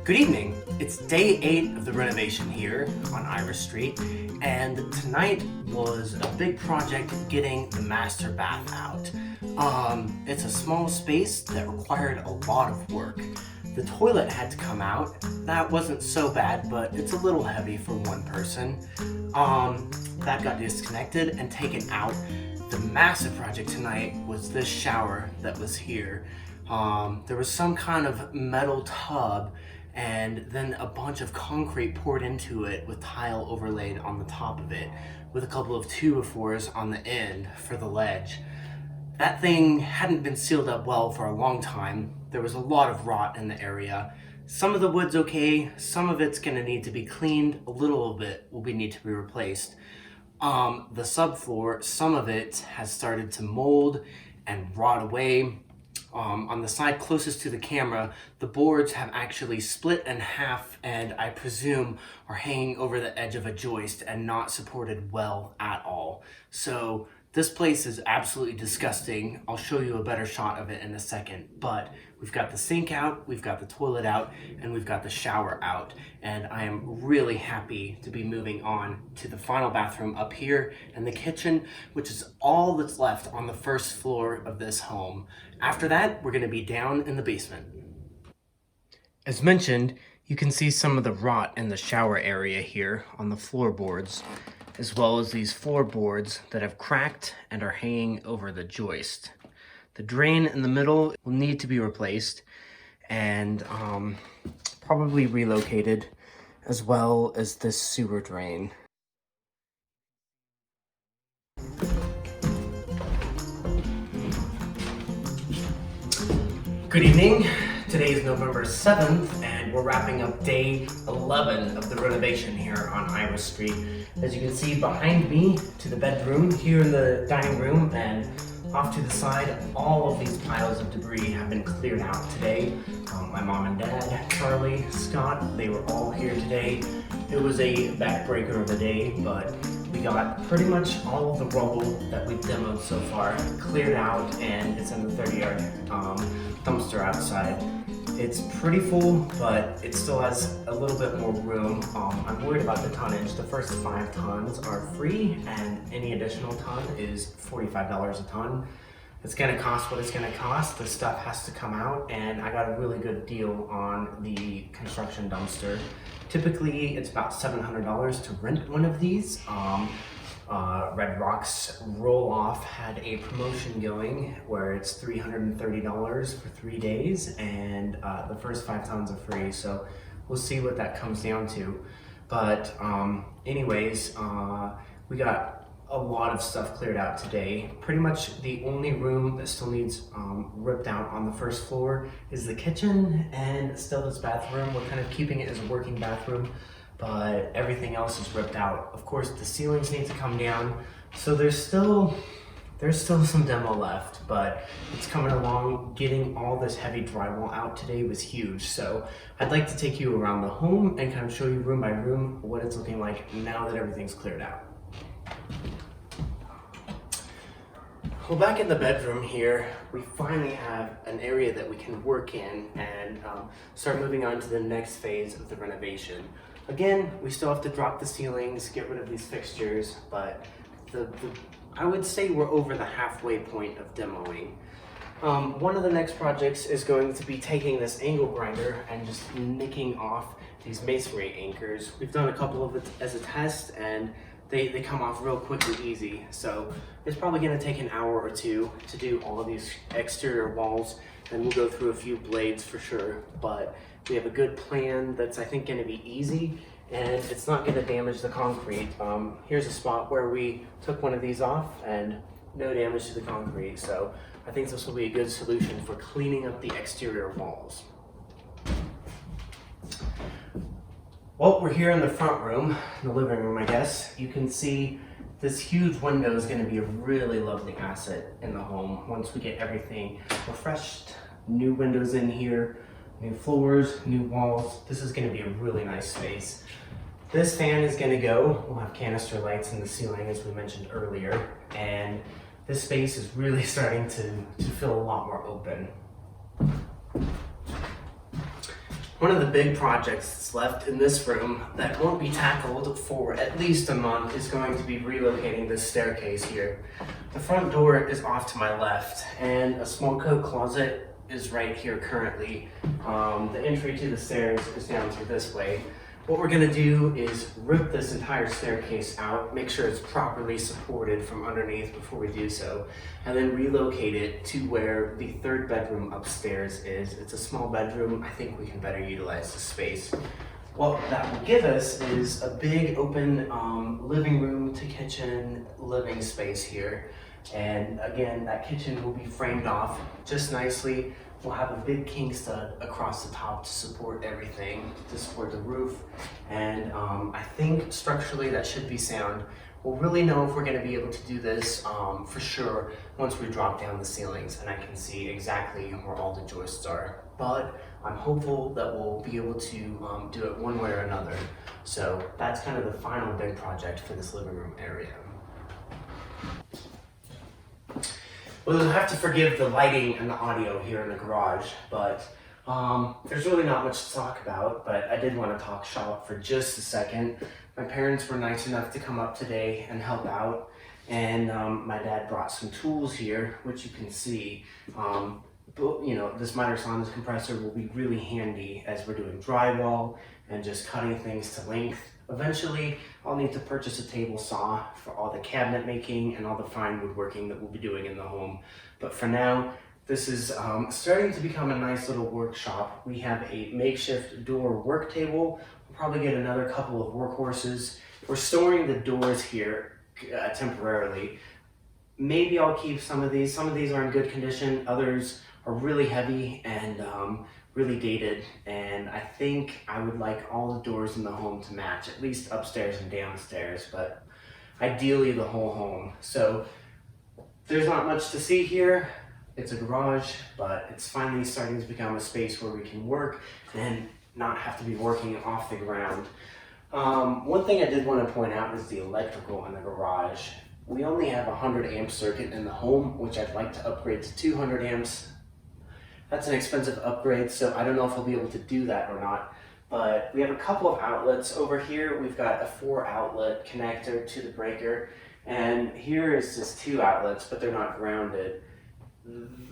Good evening. It's day 8 of the renovation here on Iris Street, and tonight was a big project getting the master bath out. It's a small space that required a lot of work. The toilet had to come out. That wasn't so bad, but it's a little heavy for one person. That got disconnected and taken out. The massive project tonight was this shower that was here. There was some kind of metal tub and then a bunch of concrete poured into it with tile overlaid on the top of it with a couple of 2x4s on the end for the ledge. That thing hadn't been sealed up well for a long time. There was a lot of rot in the area. Some of the wood's okay, some of it's gonna need to be cleaned, a little bit will need to be replaced. The subfloor, some of it has started to mold and rot away. On the side closest to the camera, the boards have actually split in half and I presume are hanging over the edge of a joist and not supported well at all. So this place is absolutely disgusting. I'll show you a better shot of it in a second, but we've got the sink out, we've got the toilet out, and we've got the shower out. And I am really happy to be moving on to the final bathroom up here and the kitchen, which is all that's left on the first floor of this home. After that, we're gonna be down in the basement. As mentioned, you can see some of the rot in the shower area here on the floorboards, as well as these floorboards that have cracked and are hanging over the joist. The drain in the middle will need to be replaced and probably relocated, as well as this sewer drain. Good evening. Today is November 7th and we're wrapping up day 11 of the renovation here on Iris Street. As you can see behind me to the bedroom, here in the dining room and off to the side, all of these piles of debris have been cleared out today. My mom and dad, Charlie, Scott, they were all here today. It was a backbreaker of a day, but we got pretty much all of the rubble that we've demoed so far cleared out, and it's in the 30-yard dumpster outside. It's pretty full, but it still has a little bit more room. I'm worried about the tonnage. The first 5 tons are free, and any additional ton is $45 a ton. It's gonna cost what it's gonna cost. The stuff has to come out, and I got a really good deal on the construction dumpster. Typically, it's about $700 to rent one of these. Red Rock's Roll-Off had a promotion going where it's $330 for 3 days, and the first 5 tons are free, so we'll see what that comes down to. But anyways, we got a lot of stuff cleared out today. Pretty much the only room that still needs ripped out on the first floor is the kitchen and still this bathroom. We're kind of keeping it as a working bathroom, but everything else is ripped out. Of course, the ceilings need to come down, so there's still some demo left, but it's coming along. Getting all this heavy drywall out today was huge, so I'd like to take you around the home and kind of show you room by room what it's looking like now that everything's cleared out. Well, back in the bedroom here, we finally have an area that we can work in and start moving on to the next phase of the renovation. Again, we still have to drop the ceilings, get rid of these fixtures, but I would say we're over the halfway point of demoing. One of the next projects is going to be taking this angle grinder and just nicking off these masonry anchors. We've done a couple of it as a test, and they come off real quick and easy. So it's probably gonna take an hour or two to do all of these exterior walls, and we'll go through a few blades for sure, but we have a good plan that's, I think, gonna be easy, and it's not gonna damage the concrete. Here's a spot where we took one of these off and no damage to the concrete. So I think this will be a good solution for cleaning up the exterior walls. Well, we're here in the front room, in the living room, I guess. You can see this huge window is going to be a really lovely asset in the home once we get everything refreshed. New windows in here, new floors, new walls. This is going to be a really nice space. This fan is going to go. We'll have canister lights in the ceiling, as we mentioned earlier, and this space is really starting to feel a lot more open. One of the big projects that's left in this room that won't be tackled for at least a month is going to be relocating this staircase here. The front door is off to my left, and a small coat closet is right here currently. The entry to the stairs is down through this way. What we're gonna do is rip this entire staircase out, make sure it's properly supported from underneath before we do so, and then relocate it to where the third bedroom upstairs is. It's a small bedroom. I think we can better utilize the space. What that will give us is a big open living room to kitchen living space here. And again, that kitchen will be framed off just nicely. We'll have a big king stud across the top to support everything, to support the roof. And I think structurally that should be sound. We'll really know if we're gonna be able to do this for sure once we drop down the ceilings and I can see exactly where all the joists are. But I'm hopeful that we'll be able to do it one way or another. So that's kind of the final big project for this living room area. Well, you'll have to forgive the lighting and the audio here in the garage, but there's really not much to talk about, but I did want to talk shop for just a second. My parents were nice enough to come up today and help out, and my dad brought some tools here, which you can see. But, you know, this miter saw compressor will be really handy as we're doing drywall and just cutting things to length. Eventually, I'll need to purchase a table saw for all the cabinet making and all the fine woodworking that we'll be doing in the home. But for now, this is starting to become a nice little workshop. We have a makeshift door work table. We'll probably get another couple of workhorses. We're storing the doors here temporarily. Maybe I'll keep some of these. Some of these are in good condition. Others are really heavy and really dated, and I think I would like all the doors in the home to match, at least upstairs and downstairs, but ideally the whole home. So there's not much to see here. It's a garage, but it's finally starting to become a space where we can work and not have to be working off the ground. One thing I did want to point out is the electrical in the garage. We only have a 100 amp circuit in the home, which I'd like to upgrade to 200 amps. That's an expensive upgrade, so I don't know if I'll be able to do that or not. But we have a couple of outlets over here. We've got a 4 outlet connector to the breaker, and here is just 2 outlets, but they're not grounded.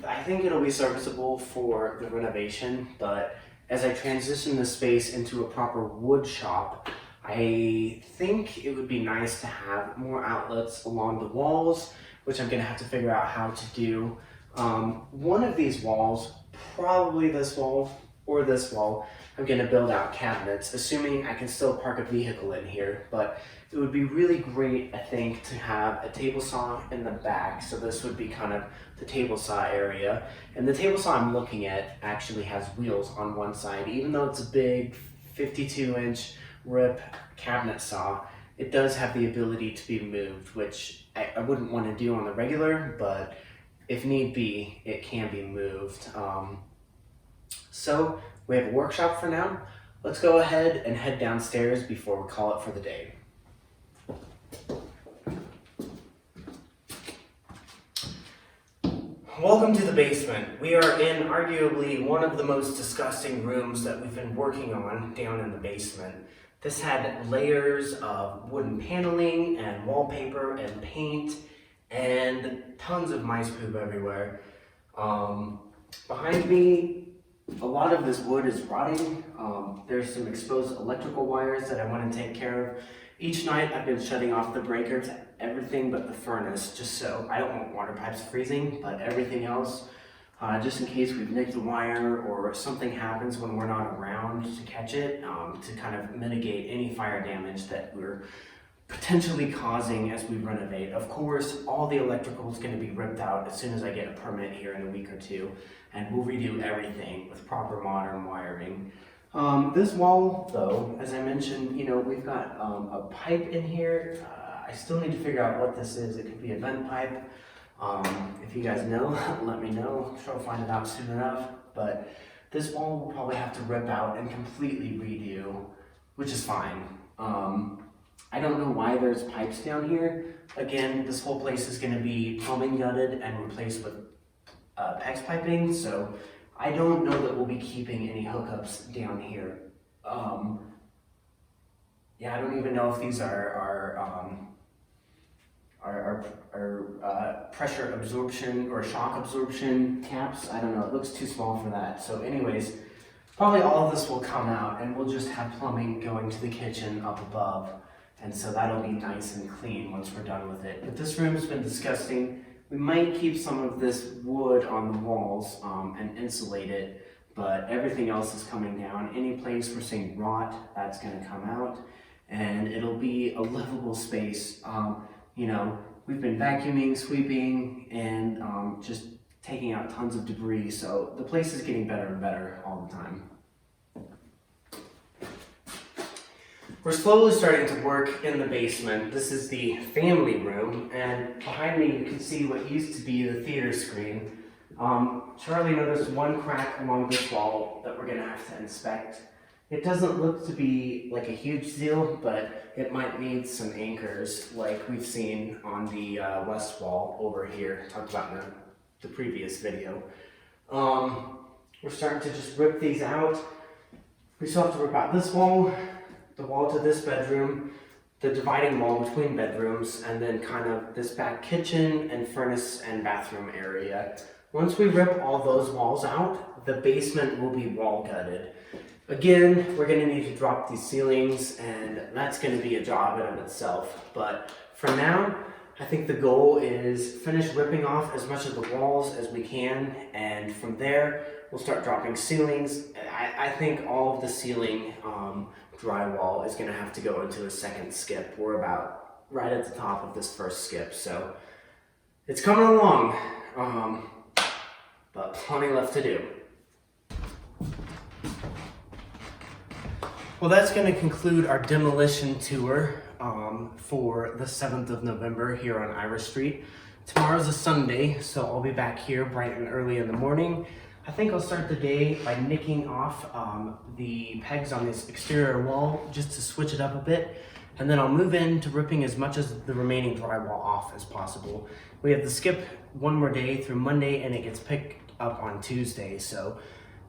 I think it'll be serviceable for the renovation, but as I transition the space into a proper wood shop, I think it would be nice to have more outlets along the walls, which I'm gonna have to figure out how to do. One of these walls, probably this wall or this wall, I'm gonna build out cabinets, assuming I can still park a vehicle in here, but it would be really great, I think, to have a table saw in the back. So this would be kind of the table saw area. And the table saw I'm looking at actually has wheels on one side. Even though it's a big 52-inch rip cabinet saw, it does have the ability to be moved, which I wouldn't want to do on the regular, but if need be, it can be moved. So we have a workshop for now. Let's go ahead and head downstairs before we call it for the day. Welcome to the basement. We are in arguably one of the most disgusting rooms that we've been working on down in the basement. This had layers of wooden paneling and wallpaper and paint and tons of mice poop everywhere. Behind me, a lot of this wood is rotting. There's some exposed electrical wires that I want to take care of. Each night I've been shutting off the breaker to everything but the furnace, just so I don't want water pipes freezing, but everything else, just in case we've nicked a wire or something happens when we're not around to catch it, to kind of mitigate any fire damage that we're potentially causing as we renovate. Of course, all the electrical is going to be ripped out as soon as I get a permit here in a week or two, and we'll redo everything with proper modern wiring. This wall, though, as I mentioned, you know, we've got a pipe in here. I still need to figure out what this is. It could be a vent pipe. If you guys know, let me know. I'm sure I'll find it out soon enough. But this wall will probably have to rip out and completely redo, which is fine. I don't know why there's pipes down here. Again, this whole place is going to be plumbing gutted and replaced with PEX piping, so I don't know that we'll be keeping any hookups down here. Yeah, I don't even know if these are pressure absorption or shock absorption caps. I don't know, it looks too small for that. So anyways, probably all of this will come out and we'll just have plumbing going to the kitchen up above. And so that'll be nice and clean once we're done with it. But this room's been disgusting. We might keep some of this wood on the walls and insulate it, but everything else is coming down. Any place we're seeing rot, that's gonna come out, and it'll be a livable space. You know, we've been vacuuming, sweeping, and just taking out tons of debris, so the place is getting better and better all the time. We're slowly starting to work in the basement. This is the family room, and behind me you can see what used to be the theater screen. Charlie noticed one crack along this wall that we're gonna have to inspect. It doesn't look to be like a huge deal, but it might need some anchors like we've seen on the west wall over here, talked about in the previous video. We're starting to just rip these out. We still have to rip out this wall, the wall to this bedroom, the dividing wall between bedrooms, and then kind of this back kitchen and furnace and bathroom area. Once we rip all those walls out, the basement will be wall gutted. Again, we're gonna need to drop these ceilings, and that's gonna be a job in of itself. But for now, I think the goal is finish ripping off as much of the walls as we can, and from there, we'll start dropping ceilings. I think all of the ceiling drywall is gonna have to go into a second skip. We're about right at the top of this first skip, so it's coming along, but plenty left to do. Well, that's going to conclude our demolition tour for the 7th of November here on Irish Street. Tomorrow's a Sunday, so I'll be back here bright and early in the morning. I think I'll start the day by nicking off the pegs on this exterior wall just to switch it up a bit, and then I'll move into ripping as much of the remaining drywall off as possible. We have to skip one more day through Monday, and it gets picked up on Tuesday, so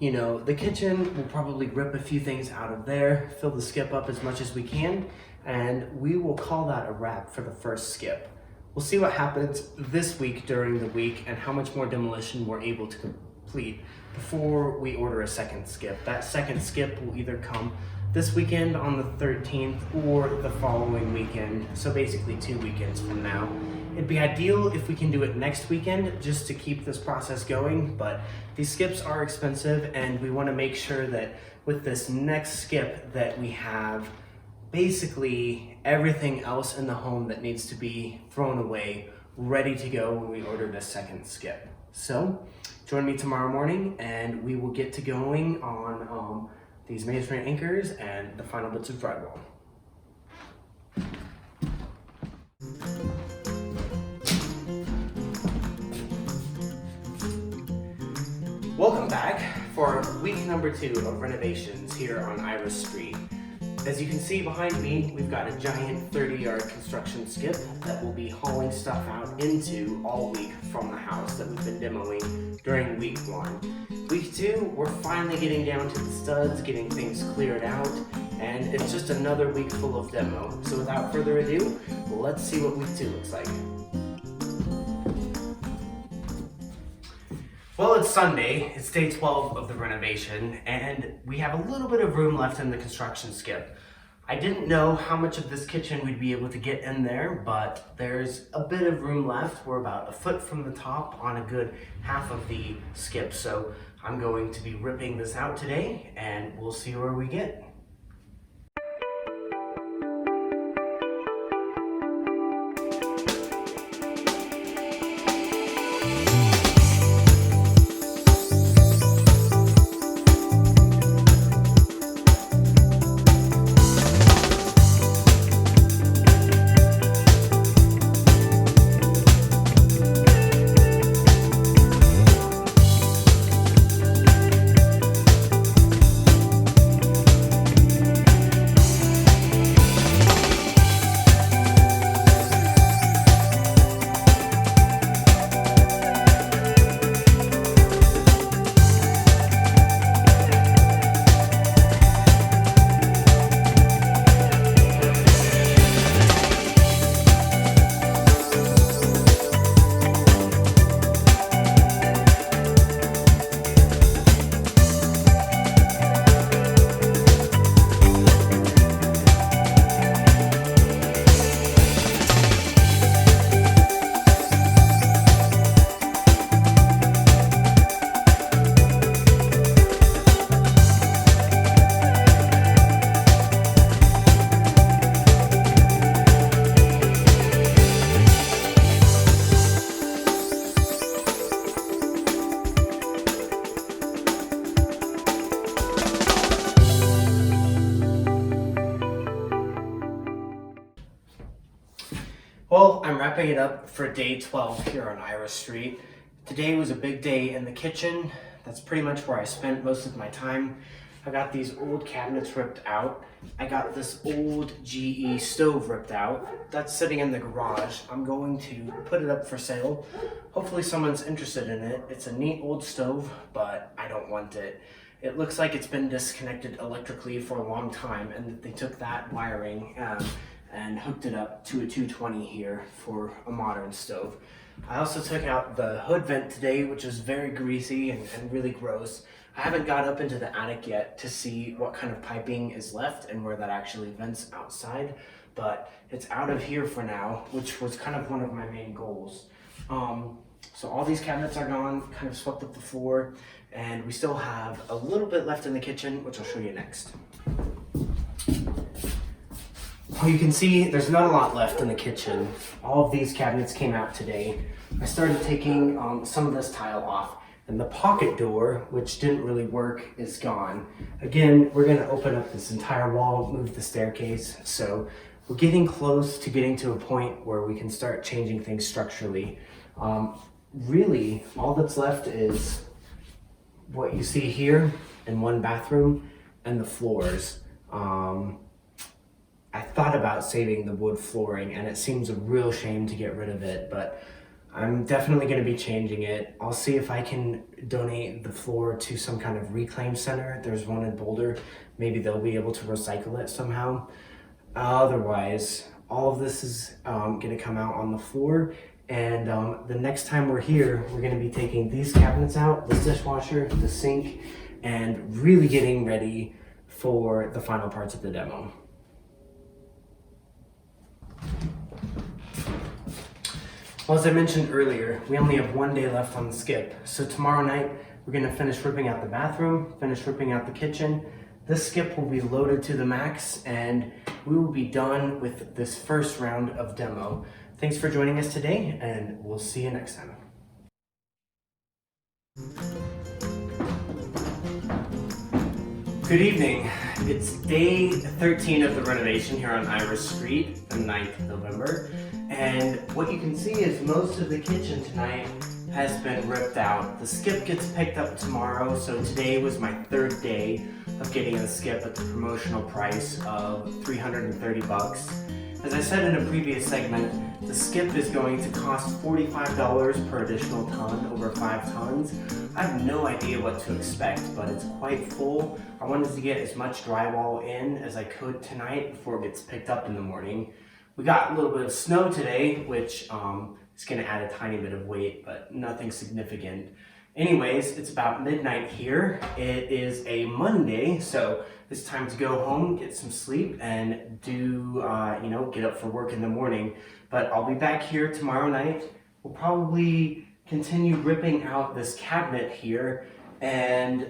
you know, the kitchen, we'll probably rip a few things out of there, fill the skip up as much as we can, and we will call that a wrap for the first skip. We'll see what happens this week during the week and how much more demolition we're able to complete before we order a second skip. That second skip will either come this weekend on the 13th or the following weekend, so basically 2 weekends from now. It'd be ideal if we can do it next weekend just to keep this process going, but these skips are expensive and we want to make sure that with this next skip that we have basically everything else in the home that needs to be thrown away ready to go when we order the second skip. So join me tomorrow morning and we will get to going on these masonry anchors and the final bits of drywall. Welcome back for week number 2 of renovations here on Irish Street. As you can see behind me, we've got a giant 30-yard construction skip that will be hauling stuff out into all week from the house that we've been demoing during week 1. Week 2, we're finally getting down to the studs, getting things cleared out, and it's just another week full of demo. So without further ado, let's see what week 2 looks like. Well, it's Sunday, it's day 12 of the renovation, and we have a little bit of room left in the construction skip. I didn't know how much of this kitchen we'd be able to get in there, but there's a bit of room left. We're about a foot from the top on a good half of the skip, so I'm going to be ripping this out today, and we'll see where we get. Well, I'm wrapping it up for day 12 here on Iris Street. Today was a big day in the kitchen. That's pretty much where I spent most of my time. I got these old cabinets ripped out. I got this old GE stove ripped out. That's sitting in the garage. I'm going to put it up for sale. Hopefully someone's interested in it. It's a neat old stove, but I don't want it. It looks like it's been disconnected electrically for a long time, and they took that wiring and hooked it up to a 220 here for a modern stove. I also took out the hood vent today, which is very greasy and really gross. I haven't got up into the attic yet to see what kind of piping is left and where that actually vents outside, but it's out of here for now, which was kind of one of my main goals. So all these cabinets are gone, kind of swept up the floor, and we still have a little bit left in the kitchen, which I'll show you next. Well, you can see there's not a lot left in the kitchen. All of these cabinets came out today. I started taking some of this tile off, and the pocket door, which didn't really work, is gone. Again, we're gonna open up this entire wall, move the staircase, so we're getting close to getting to a point where we can start changing things structurally. Really, all that's left is what you see here in one bathroom and the floors. I thought about saving the wood flooring, and it seems a real shame to get rid of it, but I'm definitely going to be changing it. I'll see if I can donate the floor to some kind of reclaim center. There's one in Boulder. Maybe they'll be able to recycle it somehow. Otherwise, all of this is going to come out on the floor, and the next time we're here, we're going to be taking these cabinets out, the dishwasher, the sink, and really getting ready for the final parts of the demo. Well, as I mentioned earlier, we only have one day left on the skip. So tomorrow night, we're gonna finish ripping out the bathroom, finish ripping out the kitchen. This skip will be loaded to the max, and we will be done with this first round of demo. Thanks for joining us today, and we'll see you next time. Good evening. It's day 13 of the renovation here on Iris Street, the 9th of November. And what you can see is most of the kitchen tonight has been ripped out. The skip gets picked up tomorrow, so today was my third day of getting the skip at the promotional price of 330 bucks. As I said in a previous segment, the skip is going to cost $45 per additional ton over 5 tons. I have no idea what to expect, but it's quite full. I wanted to get as much drywall in as I could tonight before it gets picked up in the morning. We got a little bit of snow today, which is going to add a tiny bit of weight, but nothing significant. Anyways, it's about midnight here. It is a Monday, so it's time to go home, get some sleep, and do, get up for work in the morning. But I'll be back here tomorrow night. We'll probably continue ripping out this cabinet here, and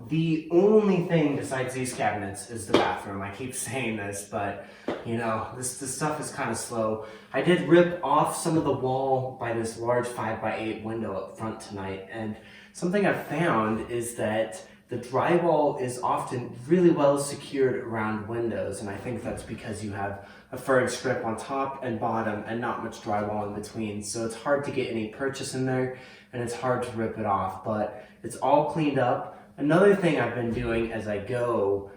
the only thing besides these cabinets is the bathroom. I keep saying this, but this stuff is kind of slow. I did rip off some of the wall by this large 5x8 window up front tonight, and something I've found is that the drywall is often really well secured around windows, and I think that's because you have a furred strip on top and bottom and not much drywall in between, so it's hard to get any purchase in there, and it's hard to rip it off, but it's all cleaned up. Another thing I've been doing as I go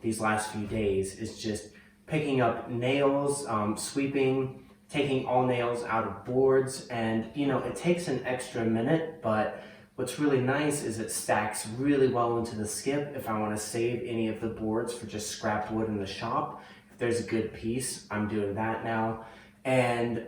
these last few days is just picking up nails, sweeping, taking all nails out of boards, and it takes an extra minute, but what's really nice is it stacks really well into the skip if I want to save any of the boards for just scrap wood in the shop. If there's a good piece, I'm doing that now. And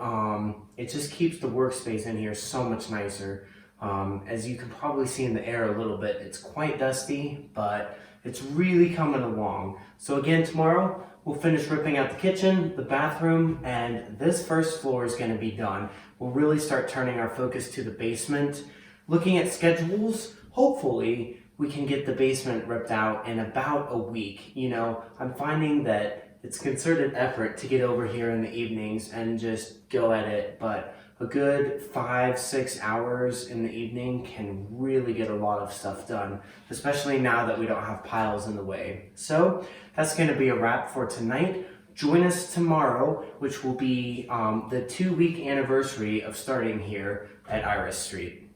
it just keeps the workspace in here so much nicer. As you can probably see in the air a little bit, it's quite dusty, but it's really coming along. So again, tomorrow, we'll finish ripping out the kitchen, the bathroom, and this first floor is going to be done. We'll really start turning our focus to the basement. Looking at schedules, hopefully we can get the basement ripped out in about a week. I'm finding that it's concerted effort to get over here in the evenings and just go at it, but a good 5-6 hours in the evening can really get a lot of stuff done, especially now that we don't have piles in the way. So that's going to be a wrap for tonight. join us tomorrow, which will be the 2-week anniversary of starting here at Iris Street.